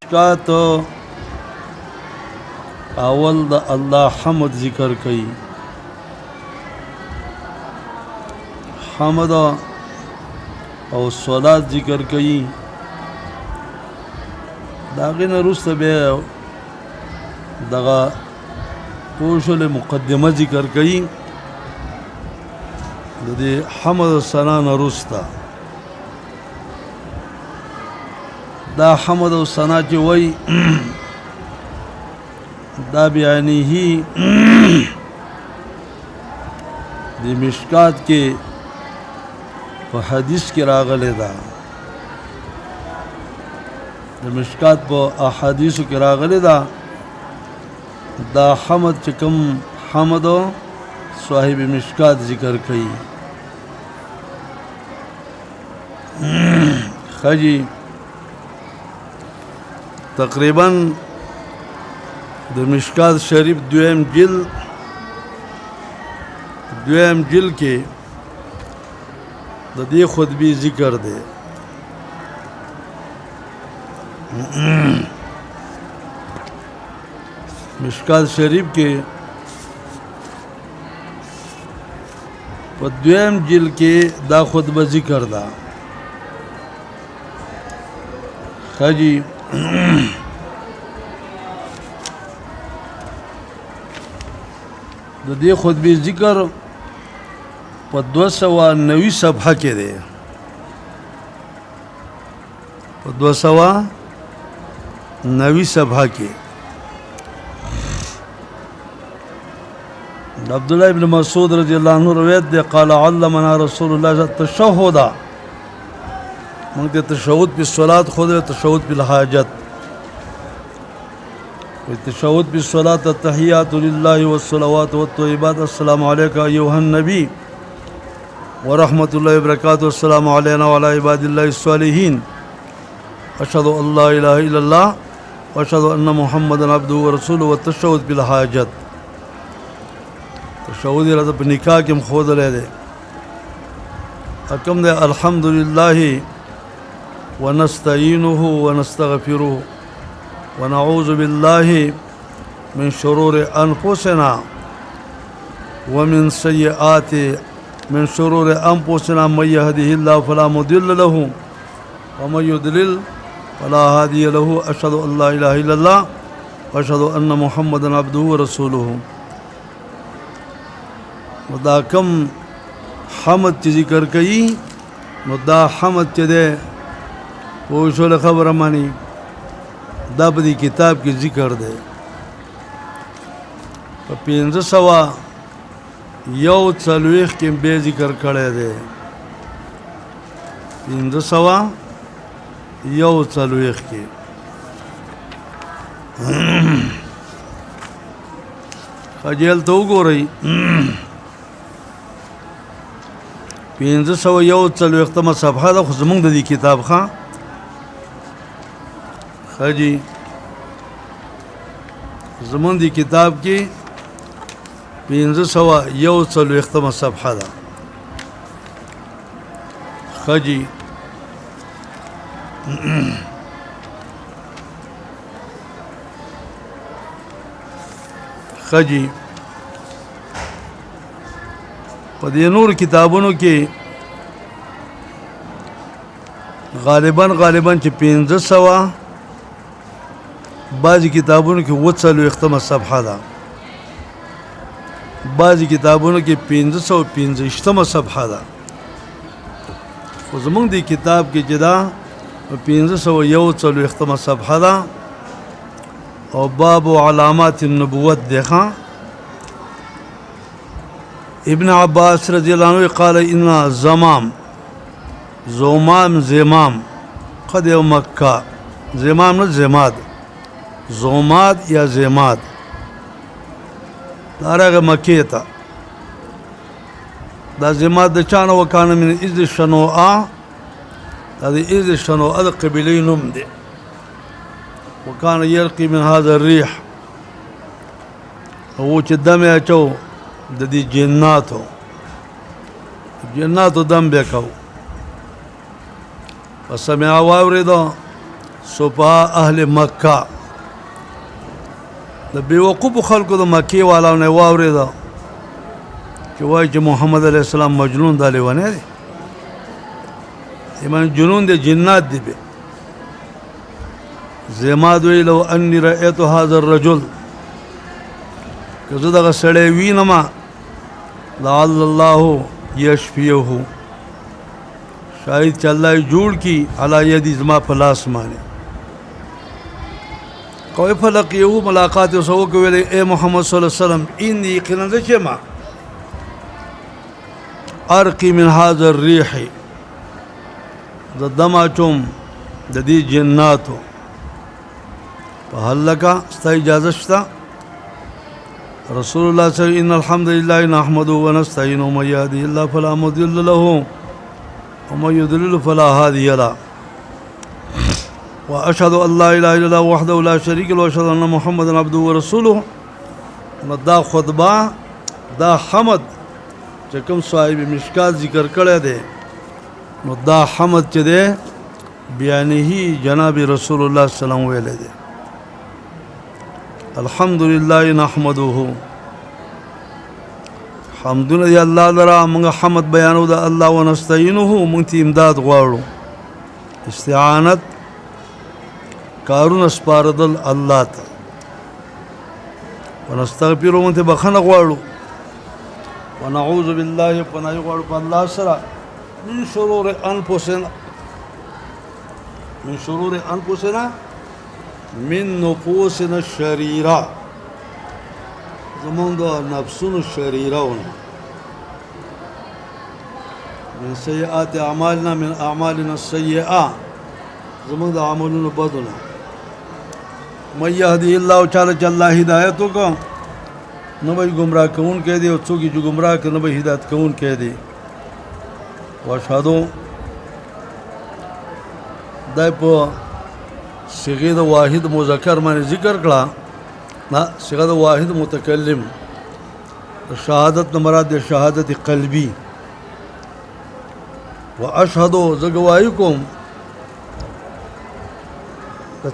مشکات اول د الله حمد ذکر کئی حمد او صلات ذکر کئی داغین رست بے دغا پوشل مقدمه ذکر کئی دی حمد و ثنا رستا دا حمد و ثنا چی وی دا بیانی ہی دی مشکات کے پا حدیث کی راغلے دا دی مشکات پا احادیث کی راغلے دا دا حمد چکم حمد و صاحب مشکات ذکر کئی خجی تقریباً د مشکات شریف دویم جل کے د دې خطبی ذکر دے مشکات شریف کے په دویم جل کے دا خطبہ ذکر دا خجی د دې خطبی ذکر په 290 صفحه کې دی په 290 صفحه کې عبداللہ ابن مسعود رضی اللہ عنہ روایت دے قال علمنا رسول اللہ التشہد منگتے تشہد پی الصلاة خود تشہد پی الحاجت تشہد پی الصلاة التحیات للہ والصلوات والطیبات السلام علیکہ ایوہ النبی ورحمت اللہ وبرکاتہ السلام علینا وعلی عباد اللہ الصالحین اشہد ان لا الہ الا اللہ واشہد ان محمد عبدہ ورسولہ والتشہد پی الحاجت تشہد رضا پہ نکاح کم خود لے دے حکم دے الحمدللہ ونستعینه ونستغفره ونعوذ باللہ من شرور انفسنا ومن سیئات من شرور انفسنا من يهده الله فلا مضل له ومن يضلل فلا هادي له اشهد ان لا اله الا الله واشهد ان محمدا عبده ورسوله دا کم حمد چی ذکر کئی دا حمد چی دے پوشول خبر مانی دا بدی کتاب کی ذکر دے 541 کی بے ذکر کھڑے دے 541 کی خجیل تو گو رہی 541 صفحه دا خو زمونږ د دې کتاب خان خجی زمونږ دی کتاب کې 541 صفحه دا خجی په دې نور کتابونو کې غالباً چې 500 بعضی کتابونو کې 40 صفحه ده بعضی کتابونو کې 525 صفحه ده خو زمونږ دی کتاب کې جدا 541 صفحه ده او باب علامات النبوت دیکھا ابن عباس رضی اللہ عنہ قال ان زمام قد مکہ زمام نہ زماد یا زماد دارا مکی تا دا زماد دا چانا وکانا من از شنوعا دا از شنوعا دا قبیلی نم دے وکانا یرقی من هذا الریح وہ چی دم اچو دا دی جناتو دم بے کھو فسمع واوردو صفا اهل مکه د بیوقوف خلکو د مکی والاو نه واورېده چې وایي چې محمد علیه السلام مجنون دا لیونی دی ایمان جنون دی جنات دی به زما دوی لو انی رأیت هذا الرجل که زه دغه سړی وینم لعل الله یشفیه شاید چې الله یې جوړ کي علی یدی زما په لاس باندې کوئی فلقیه ملاقات یې ورسره وکړې ویلې اے محمد صلی الله علیه وسلم انی یقینا زه چې ما ارقی من هذا الریح زه دم اچوم د دې جناتو فهل لك ستا اجازه شته رسول الله صلی الله علیه وسلم ان الحمد لله نحمده ونستعینه ومن یهده الله فلا مضل له ومن يضلل فلا هادي له واشهد ان لا اله الا الله وحده لا شريك له واشهد ان محمدا عبده ورسوله دا خطبه دا حمد چې کوم صاحب مشکات ذکر کړی دی نو دا حمد چې دی بیانه جناب رسول الله صلی الله علیه وسلم ویلی دی الحمد لله نحمده حمدونه دی الله لرا موږ حمد بیانو د الله ونستعینه موږ ته امداد غواړو استعانت کارونه سپاردل الله ته ونستغفره موږ ته بخښنه غواړو ونعوذ بالله پناه غواړو په الله سره من شرور انفسنا من نفوسنا الشريرة زمان دا نفسنا الشريرة من سيئات أعمالنا من أعمالنا السيئة زمان دا عملنا بدنا من يهدي الله وچاله الله هدايتو کا نبي گمراه کون کہہ دے اور چوکی جو گمراه کے نبي ہدایت کون کہہ دے واشهدو دای په صيغه د واحد مذکر باندې ذکر کړه نه صيغه د واحد متکلم شهادت مراد شهادت قلبی واشهد زګوای کوم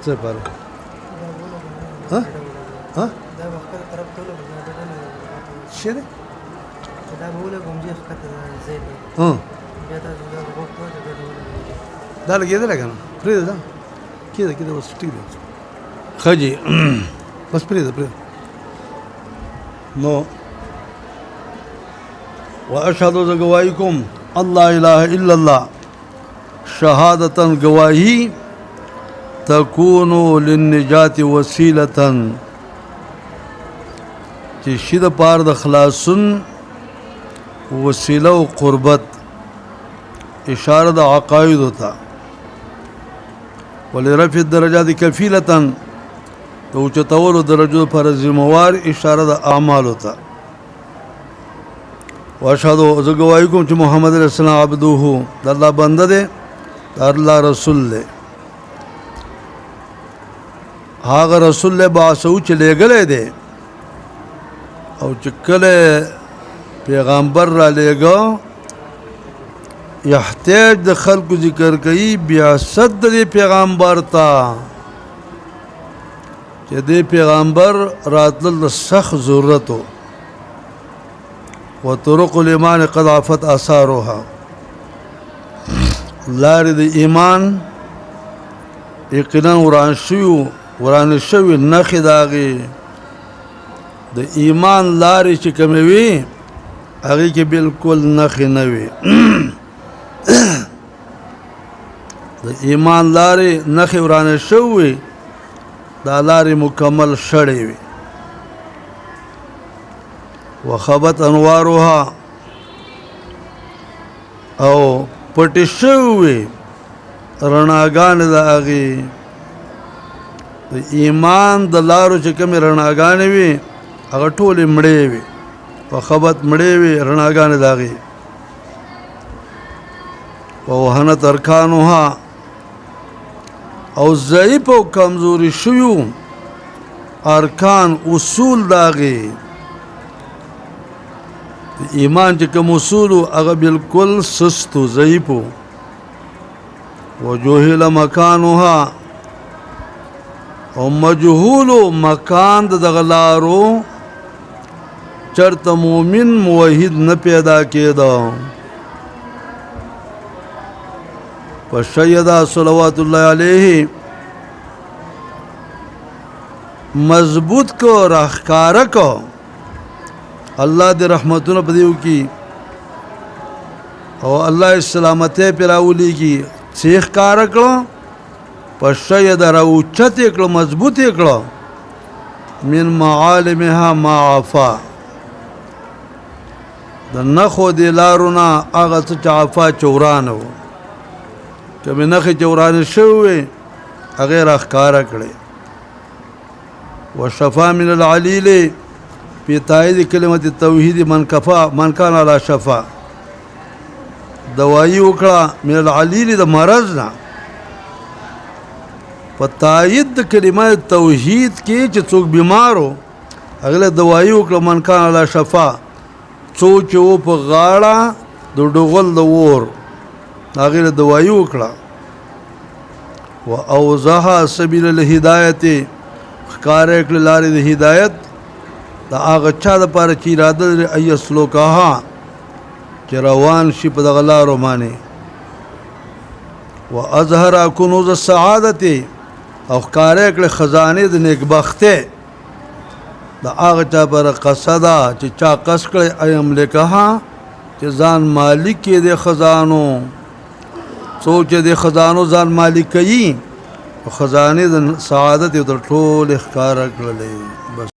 څه پر ها ها دا وخت طرف ټول شه ده دا بوله کومجه خطه زید ها بیا دا وخت دا لګیدل کنه پرې ده كده كده بس ټیک ده خجي بس پرې ده نو واشهد زګوایکم الله اله الا الله شهادة گواهی تكون للنجاة وسيلة چې شید پار د خلاصون وسیله او قربت اشاره د عقاید ہوتا ولرفع الدرجات کفیلة د اوچتولو درجو پر ذمہوار اشاره د اعمال ہوتا واشهد زګوای کوم چې محمد رسول الله عبده د الله بنده دی د الله رسول دی هغه رسول له باسو چې لګلې دی او چې کله پیغمبر را لګو احتیاج د خلکو ذکر کوي بیا صد د پیغمبر تا چې د پیغمبر راتل سخت ضرورت و وطرق الایمان قد عفت آثارها لار د ایمان یقینا وران شوی نخې داغي د ایمان لارې چې کومې وي هغې کې بالکل نخې نه وي د ایمان لارې نخې ورانه شوي دا لارې مکمل شړې وي وخبت انوارها او پټې شوي رڼاګانې د هغې د ایمان د لارو چې کومې رڼاګانې وي هغه ټولې مړې وي وخبت مړې وي رڼاګانې د هغې ووهنت ارکانها او ضعیف او کمزوري شویو ارکان اصول د هغې ایمان چې کوم اصول هغه بالکل سستو ضعیفو وجهل مکانها او مجهول مکان د دغه لارو چرته مومن موحد نه پیدا کېده په سیدا صلوات الله علیه مضبوط کو راخکاره کو الله دې رحمتونه په دیو کی او الله سلامته پر راولېږي چې ښکاره کړو په سید راوچت کړو مضبوط کړو من معالمها ما عفا د نخو دی لارونه هغه څه چې عفا چورانه و چې مې نخې چورانې شوې هغې راښکاره کړې وشفا من العلیل فی تایید کلمت التوحید من کان علی شفا دوایی وکړه من العلیل د مرض نه په تایید د کلمه توحید کې چې څوک بیمارو هغه دوایی وکړه من کان علی شفا څوک چې و په غاړه د ډغل د اور هغې دوایی وکړه و اوضح سبیل الهدایت ښکاره کړه لارې د هدایت د هغه چا دپاره چې اراده لري ان یسلکها چې روان شي په دغه لارو باندې و اظهر کنوز السعادت او ښکاره کړه خزانې د نیکبختۍ د هغه چا پر قصده چې چا قصد کړی ایملکها چې ځان مالک کې د خزانو څوک چې د خزانو ځان مالک کوي خزانې د سعادت یو تر ټولې ښکاره کړلې بس